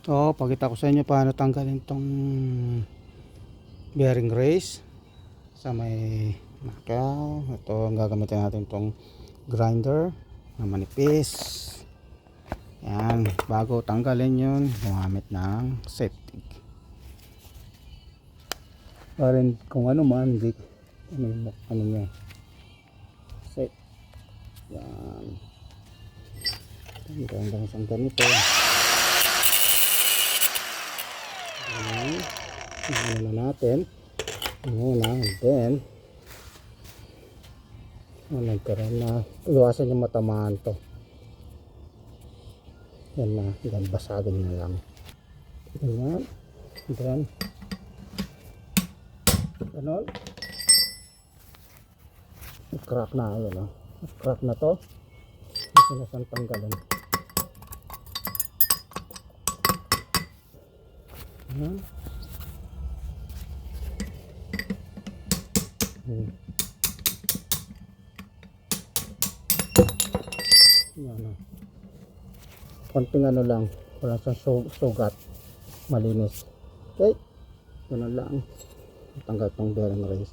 So, pakita ko sa inyo paano tanggalin tong bearing race sa may maka. Ito ang gagamitin natin, tong grinder na manipis. Yan, bago tanggalin yun, gumamit ng safety. Parin kung ano man, hindi ano niya. Set. Yan. Tanggalin isang ganito. Ano na natin muna, and then nagkaroon na, iwasan yung matamaan to. Yan na, yan, basagin na lang. Ganyan, then ganon, crack na yun, crack na to. Ito na siyang tanggalin. Yan. Yan, konting ano lang, wala siyang sugat, malinis. Okay, yun lang, tanggal tong bearing race.